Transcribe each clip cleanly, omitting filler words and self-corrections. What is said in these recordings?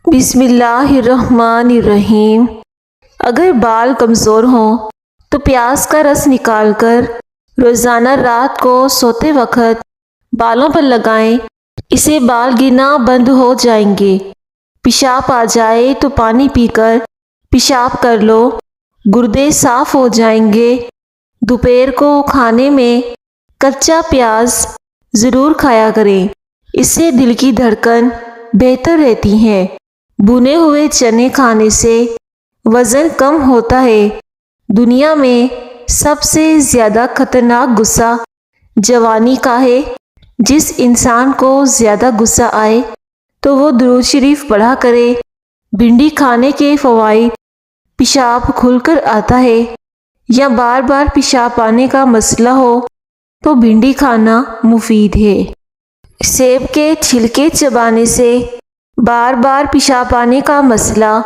بسم اللہ الرحمن الرحیم۔ اگر بال کمزور ہوں تو پیاز کا رس نکال کر روزانہ رات کو سوتے وقت بالوں پر لگائیں، اسے بال گرنا بند ہو جائیں گے۔ پیشاب آ جائے تو پانی پی کر پیشاب کر لو، گردے صاف ہو جائیں گے۔ دوپہر کو کھانے میں کچا پیاز ضرور کھایا کریں، اس سے دل کی دھڑکن بہتر رہتی ہے۔ بھنے ہوئے چنے کھانے سے وزن کم ہوتا ہے۔ دنیا میں سب سے زیادہ خطرناک غصہ جوانی کا ہے۔ جس انسان کو زیادہ غصہ آئے تو وہ درود شریف پڑھا کرے۔ بھنڈی کھانے کے فوائد: پیشاب کھل کر آتا ہے یا بار بار پیشاب آنے کا مسئلہ ہو تو بھنڈی کھانا مفید ہے۔ سیب کے چھلکے چبانے سے بار بار پیشاب آنے کا مسئلہ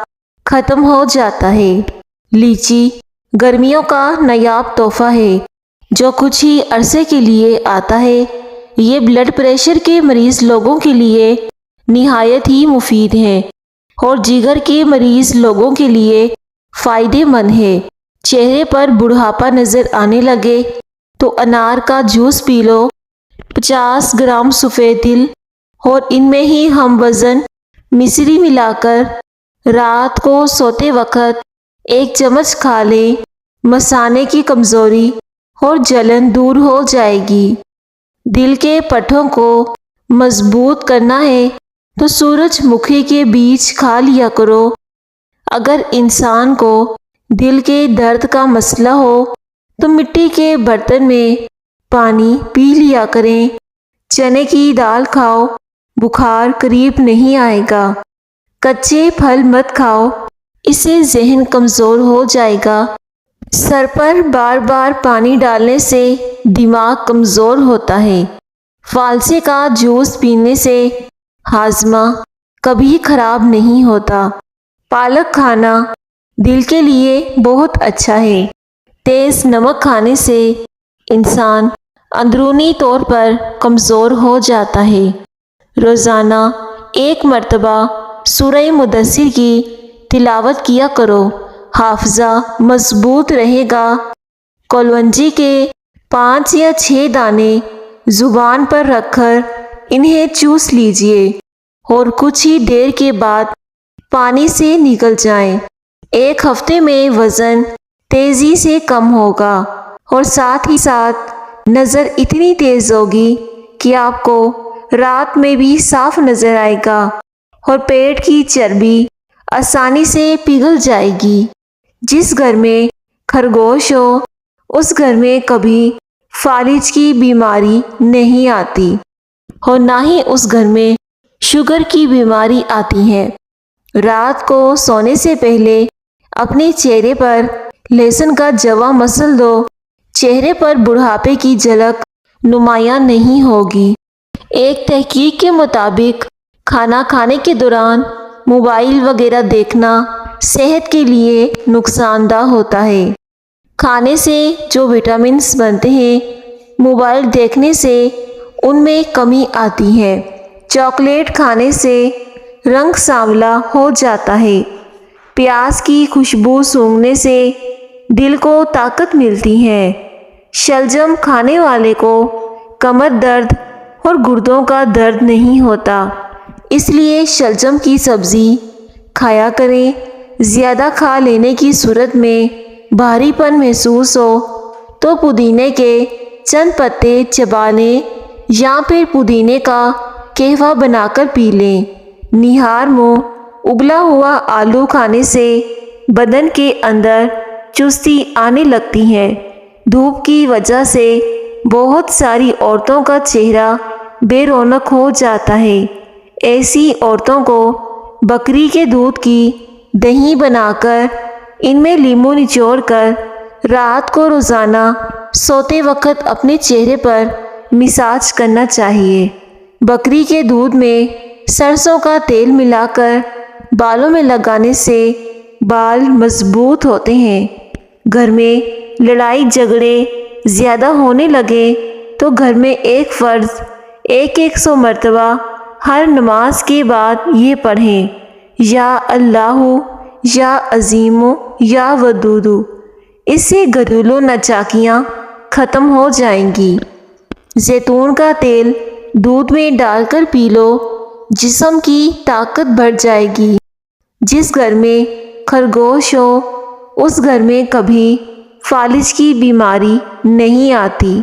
ختم ہو جاتا ہے۔ لیچی گرمیوں کا نایاب تحفہ ہے جو کچھ ہی عرصے کے لیے آتا ہے۔ یہ بلڈ پریشر کے مریض لوگوں کے لیے نہایت ہی مفید ہے اور جگر کے مریض لوگوں کے لیے فائدہ مند ہے۔ چہرے پر بڑھاپا نظر آنے لگے تو انار کا جوس پی لو۔ 50 گرام سفید تل اور ان میں ہی ہم وزن مصری ملا کر رات کو سوتے وقت 1 چمچ کھا لیں، مثانے کی کمزوری اور جلن دور ہو جائے گی۔ دل کے پٹھوں کو مضبوط کرنا ہے تو سورج مکھی کے بیج کھا لیا کرو۔ اگر انسان کو دل کے درد کا مسئلہ ہو تو مٹی کے برتن میں پانی پی لیا کریں۔ چنے کی دال کھاؤ، بخار قریب نہیں آئے گا۔ کچے پھل مت کھاؤ، اس سے ذہن کمزور ہو جائے گا۔ سر پر بار بار پانی ڈالنے سے دماغ کمزور ہوتا ہے۔ فالسے کا جوس پینے سے ہاضمہ کبھی خراب نہیں ہوتا۔ پالک کھانا دل کے لیے بہت اچھا ہے۔ تیز نمک کھانے سے انسان اندرونی طور پر کمزور ہو جاتا ہے۔ روزانہ 1 مرتبہ سورہ مدثر کی تلاوت کیا کرو، حافظہ مضبوط رہے گا۔ کلونجی کے 5 یا 6 دانے زبان پر رکھ کر انہیں چوس لیجئے اور کچھ ہی دیر کے بعد پانی سے نکل جائیں۔ 1 ہفتے میں وزن تیزی سے کم ہوگا اور ساتھ ہی ساتھ نظر اتنی تیز ہوگی کہ آپ کو رات میں بھی صاف نظر آئے گا اور پیٹ کی چربی آسانی سے پگھل جائے گی۔ جس گھر میں خرگوش ہو اس گھر میں کبھی فالج کی بیماری نہیں آتی اور نہ ہی اس گھر میں شوگر کی بیماری آتی ہے۔ رات کو سونے سے پہلے اپنے چہرے پر لہسن کا جوا مسل دو، چہرے پر بڑھاپے کی جھلک نمایاں نہیں ہوگی۔ ایک تحقیق کے مطابق کھانا کھانے کے دوران موبائل وغیرہ دیکھنا صحت کے لیے نقصان دہ ہوتا ہے۔ کھانے سے جو وٹامنز بنتے ہیں موبائل دیکھنے سے ان میں کمی آتی ہے۔ چاکلیٹ کھانے سے رنگ سانولا ہو جاتا ہے۔ پیاز کی خوشبو سونگھنے سے دل کو طاقت ملتی ہے۔ شلجم کھانے والے کو کمر درد اور گردوں کا درد نہیں ہوتا، اس لیے شلجم کی سبزی کھایا کریں۔ زیادہ کھا لینے کی صورت میں بھاری پن محسوس ہو تو پودینے کے چند پتے چبا لیں یا پھر پودینے کا قہوہ بنا کر پی لیں۔ نہار منہ ابلا ہوا آلو کھانے سے بدن کے اندر چستی آنے لگتی ہے۔ دھوپ کی وجہ سے بہت ساری عورتوں کا چہرہ بے رونق ہو جاتا ہے۔ ایسی عورتوں کو بکری کے دودھ کی دہی بنا کر ان میں لیموں نچوڑ کر رات کو روزانہ سوتے وقت اپنے چہرے پر مساج کرنا چاہیے۔ بکری کے دودھ میں سرسوں کا تیل ملا کر بالوں میں لگانے سے بال مضبوط ہوتے ہیں۔ گھر میں لڑائی جھگڑے زیادہ ہونے لگے تو گھر میں ایک فرد 100 مرتبہ ہر نماز کے بعد یہ پڑھیں: یا اللہ یا عظیم یا ودود، اس سے گھریلو ناچاکیاں ختم ہو جائیں گی۔ زیتون کا تیل دودھ میں ڈال کر پی لو، جسم کی طاقت بڑھ جائے گی۔ جس گھر میں خرگوش ہو اس گھر میں کبھی فالج کی بیماری نہیں آتی۔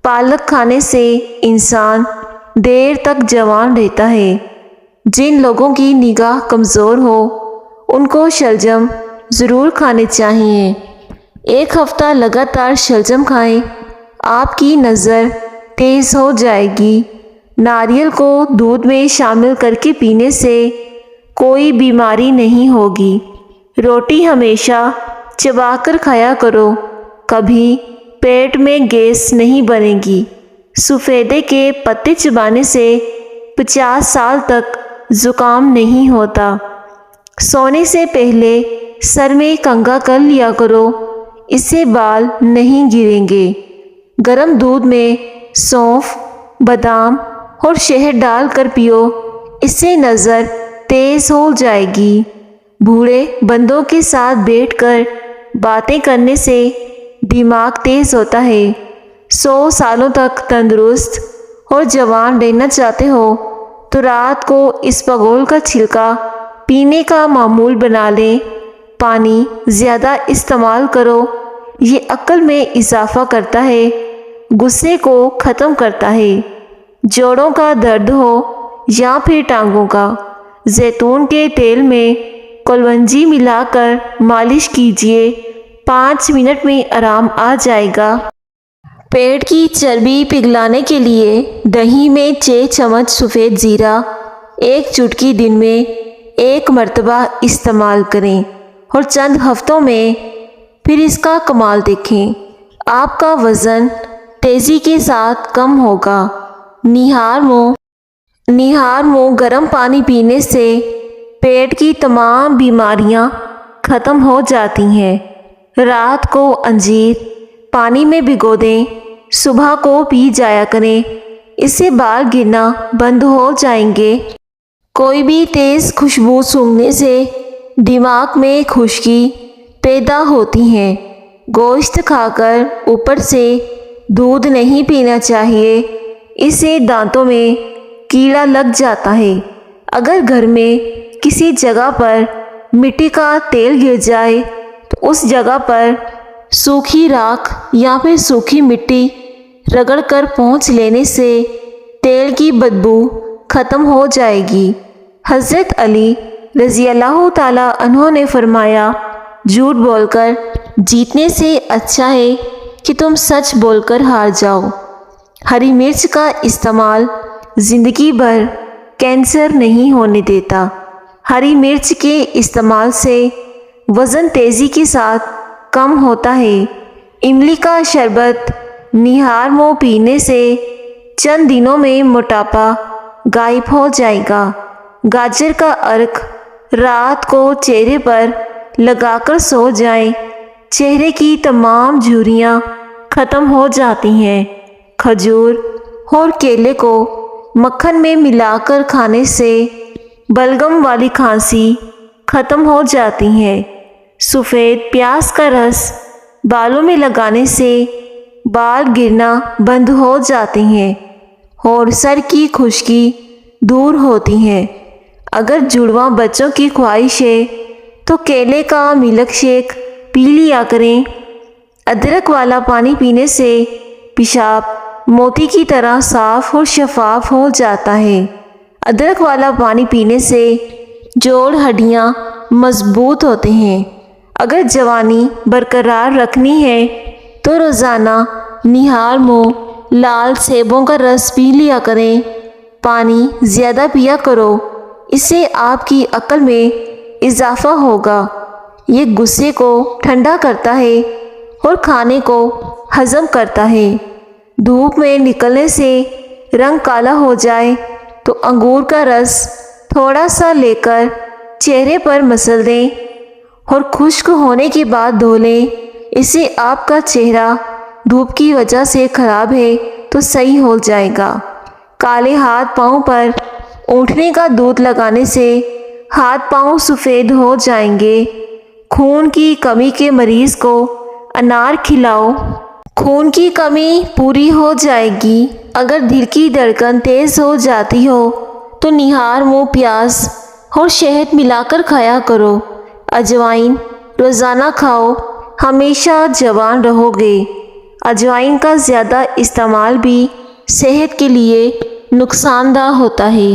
پالک کھانے سے انسان دیر تک جوان رہتا ہے۔ جن لوگوں کی نگاہ کمزور ہو ان کو شلجم ضرور کھانے چاہیے۔ 1 ہفتہ لگاتار شلجم کھائیں، آپ کی نظر تیز ہو جائے گی۔ ناریل کو دودھ میں شامل کر کے پینے سے کوئی بیماری نہیں ہوگی۔ روٹی ہمیشہ چبا کر کھایا کرو، کبھی پیٹ میں گیس نہیں بنے گی۔ سفیدے کے پتے چبانے سے 50 سال تک زکام نہیں ہوتا۔ سونے سے پہلے سر میں کنگھا کر لیا کرو، اس سے بال نہیں گریں گے۔ گرم دودھ میں سونف، بادام اور شہد ڈال کر پیو، اس سے نظر تیز ہو جائے گی۔ بوڑھے بندوں کے ساتھ بیٹھ کر باتیں کرنے سے دماغ تیز ہوتا ہے۔ 100 سالوں تک تندرست اور جوان رہنا چاہتے ہو تو رات کو اسپغول کا چھلکا پینے کا معمول بنا لیں۔ پانی زیادہ استعمال کرو، یہ عقل میں اضافہ کرتا ہے، غصے کو ختم کرتا ہے۔ جوڑوں کا درد ہو یا پھر ٹانگوں کا، زیتون کے تیل میں کلونجی ملا کر مالش کیجیے، 5 منٹ میں آرام آ جائے گا۔ پیٹ کی چربی پگھلانے کے لیے دہی میں 6 چمچ سفید زیرہ 1 چٹکی دن میں 1 مرتبہ استعمال کریں اور چند ہفتوں میں پھر اس کا کمال دیکھیں۔ آپ کا وزن تیزی کے ساتھ کم ہوگا۔ نہار منہ گرم پانی پینے سے پیٹ کی تمام بیماریاں ختم ہو جاتی ہیں۔ رات کو انجیر پانی میں بھگو دیں، صبح کو پی جایا کریں، اس سے بال گرنا بند ہو جائیں گے۔ کوئی بھی تیز خوشبو سونگھنے سے دماغ میں خشکی پیدا ہوتی ہے۔ گوشت کھا کر اوپر سے دودھ نہیں پینا چاہیے، اس سے دانتوں میں کیڑا لگ جاتا ہے۔ اگر گھر میں کسی جگہ پر مٹی کا تیل گر جائے تو اس جگہ پر سوکھی راکھ یا پھر سوکھی مٹی رگڑ کر پونچھ لینے سے تیل کی بدبو ختم ہو جائے گی۔ حضرت علی رضی اللہ تعالیٰ عنہ نے فرمایا، جھوٹ بول کر جیتنے سے اچھا ہے کہ تم سچ بول کر ہار جاؤ۔ ہری مرچ کا استعمال زندگی بھر کینسر نہیں ہونے دیتا۔ ہری مرچ کے استعمال سے وزن تیزی کے ساتھ کم ہوتا ہے۔ املی کا شربت نہار منہ پینے سے چند دنوں میں موٹاپا غائب ہو جائے گا۔ گاجر کا عرق رات کو چہرے پر لگا کر سو جائیں، چہرے کی تمام جھریاں ختم ہو جاتی ہیں۔ کھجور اور کیلے کو مکھن میں ملا کر کھانے سے بلغم والی کھانسی ختم ہو جاتی ہے۔ سفید پیاز کا رس بالوں میں لگانے سے بال گرنا بند ہو جاتے ہیں اور سر کی خشکی دور ہوتی ہے۔ اگر جڑواں بچوں کی خواہش ہے تو کیلے کا ملک شیک پی لیا کریں۔ ادرک والا پانی پینے سے پیشاب موتی کی طرح صاف اور شفاف ہو جاتا ہے۔ ادرک والا پانی پینے سے جوڑ ہڈیاں مضبوط ہوتے ہیں۔ اگر جوانی برقرار رکھنی ہے تو روزانہ نہار منہ لال سیبوں کا رس پی لیا کریں۔ پانی زیادہ پیا کرو، اس سے آپ کی عقل میں اضافہ ہوگا۔ یہ غصے کو ٹھنڈا کرتا ہے اور کھانے کو ہضم کرتا ہے۔ دھوپ میں نکلنے سے رنگ کالا ہو جائے تو انگور کا رس تھوڑا سا لے کر چہرے پر مسل دیں اور خشک ہونے کے بعد دھو لیں۔ اس سے آپ کا چہرہ دھوپ کی وجہ سے خراب ہے تو صحیح ہو جائے گا۔ کالے ہاتھ پاؤں پر اونٹنے کا دودھ لگانے سے ہاتھ پاؤں سفید ہو جائیں گے۔ خون کی کمی کے مریض کو انار کھلاؤ، خون کی کمی پوری ہو جائے گی۔ اگر دل کی دھڑکن تیز ہو جاتی ہو تو نہار منہ پیاز اور شہد ملا کر کھایا کرو۔ اجوائن روزانہ کھاؤ، ہمیشہ جوان رہو گے۔ اجوائن کا زیادہ استعمال بھی صحت کے لیے نقصان دہ ہوتا ہے۔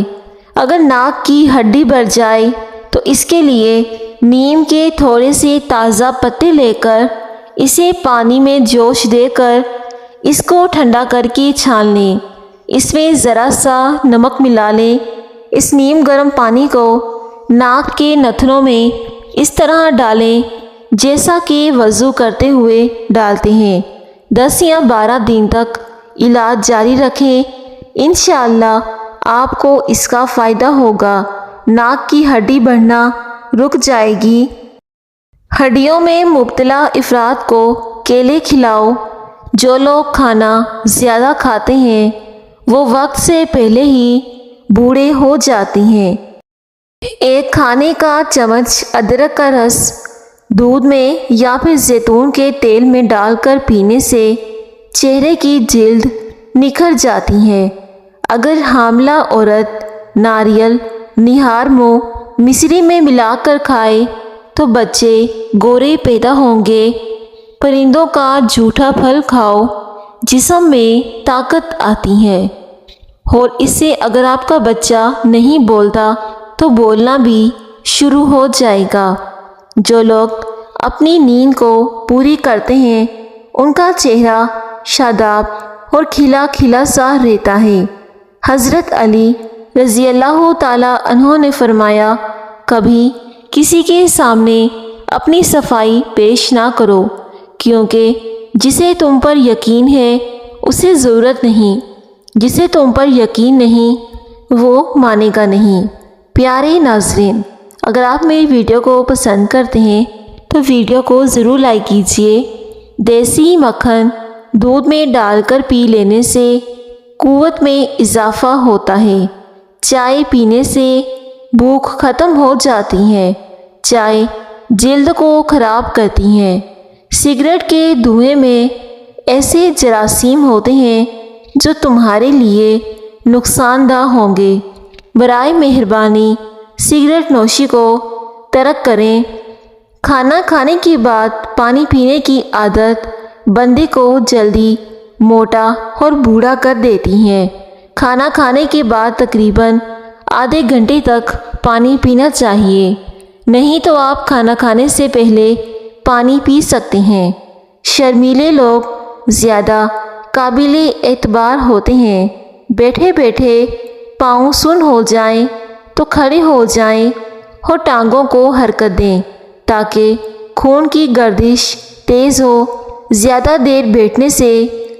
اگر ناک کی ہڈی بڑھ جائے تو اس کے لیے نیم کے تھوڑے سے تازہ پتے لے کر اسے پانی میں جوش دے کر اس کو ٹھنڈا کر کے چھان لیں۔ اس میں ذرا سا نمک ملا لیں۔ اس نیم گرم پانی کو ناک کے نتنوں میں اس طرح ڈالیں جیسا کہ وضو کرتے ہوئے ڈالتے ہیں۔ 10 یا 12 دن تک علاج جاری رکھیں، انشاءاللہ آپ کو اس کا فائدہ ہوگا۔ ناک کی ہڈی بڑھنا رک جائے گی۔ ہڈیوں میں مبتلا افراد کو کیلے کھلاؤ۔ جو لوگ کھانا زیادہ کھاتے ہیں وہ وقت سے پہلے ہی بوڑھے ہو جاتے ہیں۔ ایک کھانے کا چمچ ادرک کا رس دودھ میں یا پھر زیتون کے تیل میں ڈال کر پینے سے چہرے کی جلد نکھر جاتی ہے۔ اگر حاملہ عورت ناریل نہار منہ مصری میں ملا کر کھائے تو بچے گورے پیدا ہوں گے۔ پرندوں کا جھوٹا پھل کھاؤ، جسم میں طاقت آتی ہے۔ اور اس سے اگر آپ کا بچہ نہیں بولتا تو بولنا بھی شروع ہو جائے گا۔ جو لوگ اپنی نیند کو پوری کرتے ہیں ان کا چہرہ شاداب اور کھلا کھلا سا رہتا ہے۔ حضرت علی رضی اللہ تعالیٰ عنہ نے فرمایا، کبھی کسی کے سامنے اپنی صفائی پیش نہ کرو، کیونکہ جسے تم پر یقین ہے اسے ضرورت نہیں، جسے تم پر یقین نہیں وہ مانے گا نہیں۔ پیارے ناظرین، اگر آپ میری ویڈیو کو پسند کرتے ہیں تو ویڈیو کو ضرور لائک کیجیے۔ دیسی مکھن دودھ میں ڈال کر پی لینے سے قوت میں اضافہ ہوتا ہے۔ چائے پینے سے بھوک ختم ہو جاتی ہے۔ چائے جلد کو خراب کرتی ہے۔ سگریٹ کے دھوئیں میں ایسے جراثیم ہوتے ہیں جو تمہارے لیے نقصان دہ ہوں گے۔ برائے مہربانی سگریٹ نوشی کو ترک کریں۔ کھانا کھانے کے بعد پانی پینے کی عادت بندے کو جلدی موٹا اور بوڑھا کر دیتی ہے۔ کھانا کھانے کے بعد تقریباً آدھے گھنٹے تک پانی پینا چاہیے، نہیں تو آپ کھانا کھانے سے پہلے پانی پی سکتے ہیں۔ شرمیلے لوگ زیادہ قابل اعتبار ہوتے ہیں۔ بیٹھے بیٹھے پاؤں سن ہو جائیں تو کھڑے ہو جائیں اور ٹانگوں کو حرکت دیں تاکہ خون کی گردش تیز ہو۔ زیادہ دیر بیٹھنے سے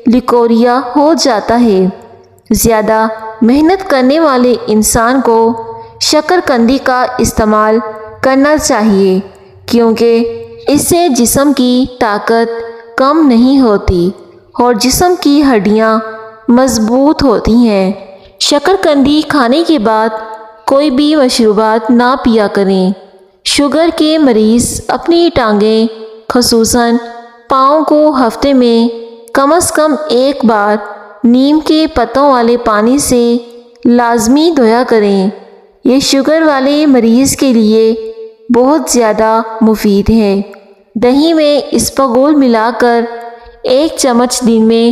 لیکوریا ہو جاتا ہے۔ زیادہ محنت کرنے والے انسان کو شکرقندی کا استعمال کرنا چاہیے، کیونکہ اس سے جسم کی طاقت کم نہیں ہوتی اور جسم کی ہڈیاں مضبوط ہوتی ہیں۔ شکرقندی کھانے کے بعد کوئی بھی مشروبات نہ پیا کریں۔ شوگر کے مریض اپنی ٹانگیں خصوصاً پاؤں کو ہفتے میں کم از کم ایک بار نیم کے پتوں والے پانی سے لازمی دھویا کریں۔ یہ شوگر والے مریض کے لیے بہت زیادہ مفید ہے۔ دہی میں اسپغول ملا کر 1 چمچ دن میں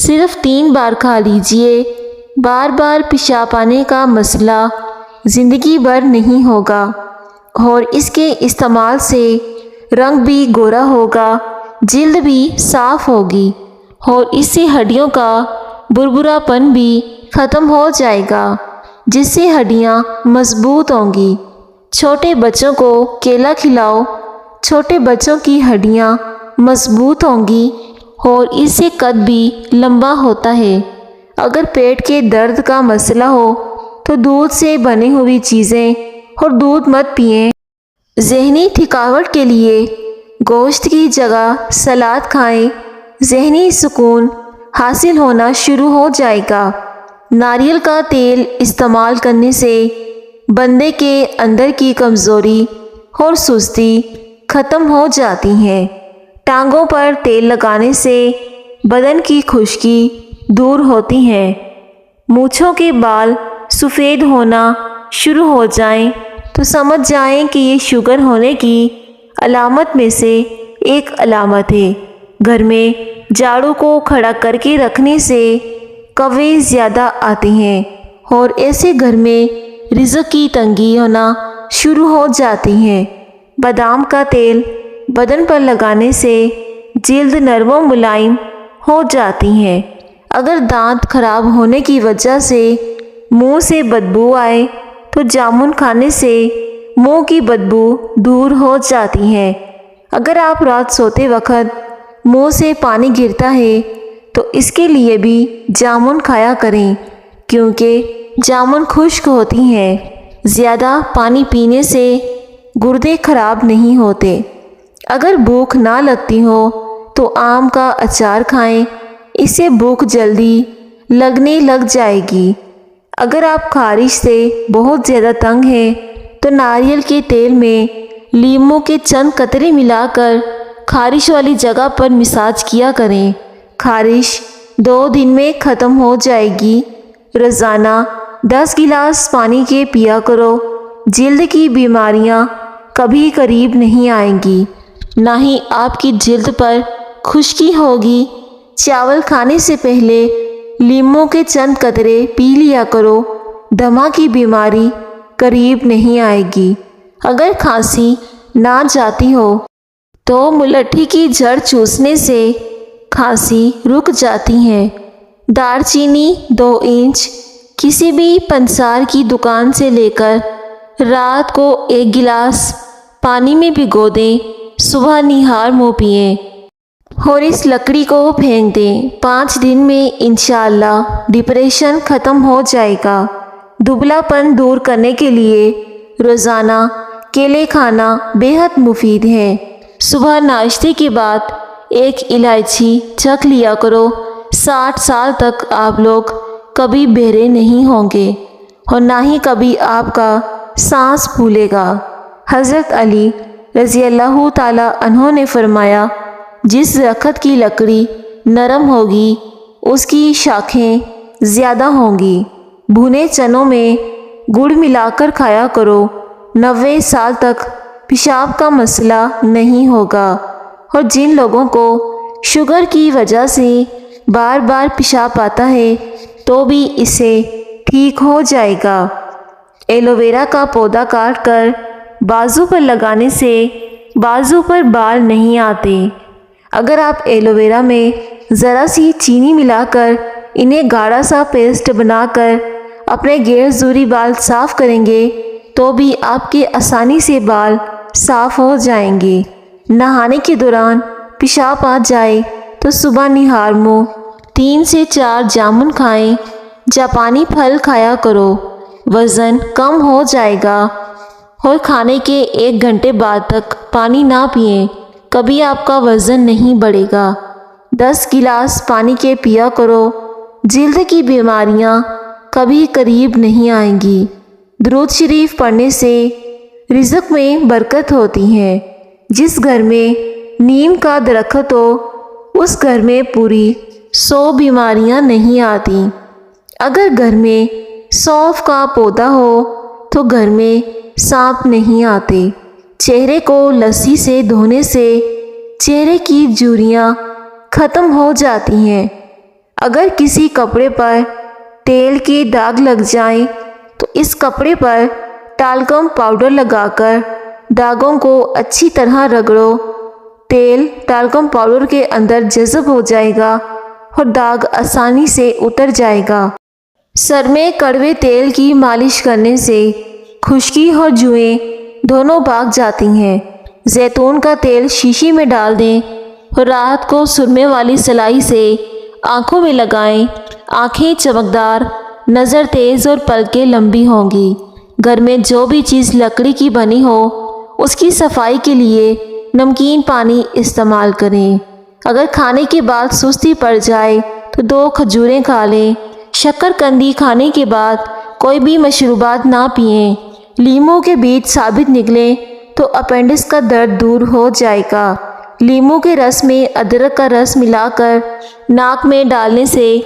صرف 3 بار کھا لیجئے۔ بار بار پیشاب آنے کا مسئلہ زندگی بھر نہیں ہوگا اور اس کے استعمال سے رنگ بھی گورا ہوگا، جلد بھی صاف ہوگی اور اس سے ہڈیوں کا بربرا پن بھی ختم ہو جائے گا، جس سے ہڈیاں مضبوط ہوں گی۔ چھوٹے بچوں کو کیلا کھلاؤ، چھوٹے بچوں کی ہڈیاں مضبوط ہوں گی اور اس سے قد بھی لمبا ہوتا ہے۔ اگر پیٹ کے درد کا مسئلہ ہو تو دودھ سے بنی ہوئی چیزیں اور دودھ مت پئیں۔ ذہنی تھکاوٹ کے لیے گوشت کی جگہ سلاد کھائیں، ذہنی سکون حاصل ہونا شروع ہو جائے گا۔ ناریل کا تیل استعمال کرنے سے بندے کے اندر کی کمزوری اور سستی ختم ہو جاتی ہے۔ ٹانگوں پر تیل لگانے سے بدن کی خشکی دور ہوتی ہے۔ مونچھوں کے بال سفید ہونا شروع ہو جائیں تو سمجھ جائیں کہ یہ شوگر ہونے کی علامت میں سے ایک علامت ہے۔ گھر میں جھاڑو کو کھڑا کر کے رکھنے سے کوے زیادہ آتے ہیں اور ایسے گھر میں رزق کی تنگی ہونا شروع ہو جاتی ہے۔ بادام کا تیل بدن پر لگانے سے جلد نرم و ملائم ہو جاتی ہے۔ اگر دانت خراب ہونے کی وجہ سے منہ سے بدبو آئے تو جامن کھانے سے منہ کی بدبو دور ہو جاتی ہے۔ اگر آپ رات سوتے وقت منہ سے پانی گرتا ہے تو اس کے لیے بھی جامن کھایا کریں، کیونکہ جامن خشک ہوتی ہیں۔ زیادہ پانی پینے سے گردے خراب نہیں ہوتے۔ اگر بھوک نہ لگتی ہو تو آم کا اچار کھائیں، اس سے بھوک جلدی لگنے لگ جائے گی۔ اگر آپ خارش سے بہت زیادہ تنگ ہیں تو ناریل کے تیل میں لیموں کے چند قطرے ملا کر خارش والی جگہ پر مساج کیا کریں، خارش 2 دن میں ختم ہو جائے گی۔ روزانہ 10 گلاس پانی کے پیا کرو، جلد کی بیماریاں کبھی قریب نہیں آئیں گی، نہ ہی آپ کی جلد پر خشکی ہوگی۔ چاول کھانے سے پہلے لیموں کے چند قطرے پی لیا کرو، دمہ کی بیماری قریب نہیں آئے گی۔ اگر کھانسی نہ جاتی ہو تو ملٹھی کی جڑ چوسنے سے کھانسی رک جاتی ہے۔ دار چینی 2 انچ کسی بھی پنسار کی دکان سے لے کر رات کو 1 گلاس پانی میں بھگو دیں، صبح نہار منہ پئیں اور اس لکڑی کو پھینک دیں۔ 5 دن میں انشاءاللہ ڈپریشن ختم ہو جائے گا۔ دبلا پن دور کرنے کے لیے روزانہ کیلے کھانا بہت مفید ہے۔ صبح ناشتے کے بعد 1 الائچی چکھ لیا کرو۔ 60 سال تک آپ لوگ کبھی بہرے نہیں ہوں گے اور نہ ہی کبھی آپ کا سانس پھولے گا۔ حضرت علی رضی اللہ تعالی عنہ نے فرمایا، جس درخت کی لکڑی نرم ہوگی اس کی شاخیں زیادہ ہوں گی۔ بھuنے چنوں میں گڑ ملا کر کھایا کرو، 90 سال تک پیشاب کا مسئلہ نہیں ہوگا۔ اور جن لوگوں کو شوگر کی وجہ سے بار بار پیشاب آتا ہے تو بھی اسے ٹھیک ہو جائے گا۔ ایلو ویرا کا پودا کاٹ کر بازو پر لگانے سے بازو پر بال نہیں آتے۔ اگر آپ ایلو ویرا میں ذرا سی چینی ملا کر انہیں گاڑھا سا پیسٹ بنا کر اپنے غیر ضروری بال صاف کریں گے تو بھی آپ کے آسانی سے بال صاف ہو جائیں گے۔ نہانے کے دوران پیشاب آ جائے تو صبح نہار منہ 3 سے 4 جامن کھائیں، جاپانی پھل کھایا کرو، وزن کم ہو جائے گا۔ اور کھانے کے 1 گھنٹے بعد تک پانی نہ پئیں، کبھی آپ کا وزن نہیں بڑھے گا۔ 10 گلاس پانی کے پیا کرو، جلد کی بیماریاں کبھی قریب نہیں آئیں گی۔ درود شریف پڑھنے سے رزق میں برکت ہوتی ہے۔ جس گھر میں نیم کا درخت ہو اس گھر میں پوری 100 بیماریاں نہیں آتی۔ اگر گھر میں سونف کا پودا ہو تو گھر میں سانپ نہیں آتے۔ چہرے کو لسی سے دھونے سے چہرے کی جھریاں ختم ہو جاتی ہیں۔ اگر کسی کپڑے پر تیل کے داغ لگ جائیں تو اس کپڑے پر ٹالکم پاؤڈر لگا کر داغوں کو اچھی طرح رگڑو، تیل ٹالکم پاؤڈر کے اندر جذب ہو جائے گا اور داغ آسانی سے اتر جائے گا۔ سر میں کڑوے تیل کی مالش کرنے سے خشکی اور جوئیں دونوں بھاگ جاتی ہیں۔ زیتون کا تیل شیشی میں ڈال دیں اور رات کو سرمے والی سلائی سے آنکھوں میں لگائیں، آنکھیں چمکدار، نظر تیز اور پلکیں لمبی ہوں گی۔ گھر میں جو بھی چیز لکڑی کی بنی ہو اس کی صفائی کے لیے نمکین پانی استعمال کریں۔ اگر کھانے کے بعد سستی پڑ جائے تو 2 کھجوریں کھا لیں۔ شکر قندی کھانے کے بعد کوئی بھی مشروبات نہ پئیں۔ لیموں کے بیج ثابت نکلیں تو اپینڈکس کا درد دور ہو جائے گا۔ لیموں کے رس میں ادرک کا رس ملا کر ناک میں ڈالنے سے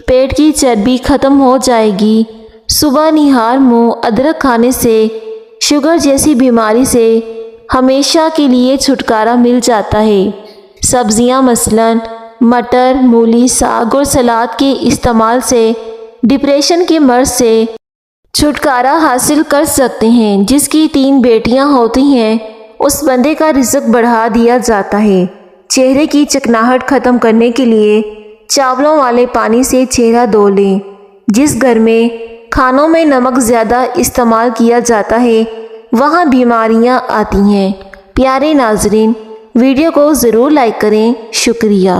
پیٹ کی چربی ختم ہو جائے گی۔ صبح نہار منہ ادرک کھانے سے شوگر جیسی بیماری سے ہمیشہ کے لیے چھٹکارا مل جاتا ہے۔ سبزیاں مثلاً مٹر، مولی، ساگ اور سلاد کے استعمال سے ڈپریشن کے مرض سے چھٹکارا حاصل کر سکتے ہیں۔ جس کی 3 بیٹیاں ہوتی ہیں اس بندے کا رزق بڑھا دیا جاتا ہے۔ چہرے کی چکناہٹ ختم کرنے کے لیے چاولوں والے پانی سے چہرہ دھو لیں۔ جس گھر میں کھانوں میں نمک زیادہ استعمال کیا جاتا ہے وہاں بیماریاں آتی ہیں۔ پیارے ناظرین، ویڈیو کو ضرور لائک کریں۔ شکریہ۔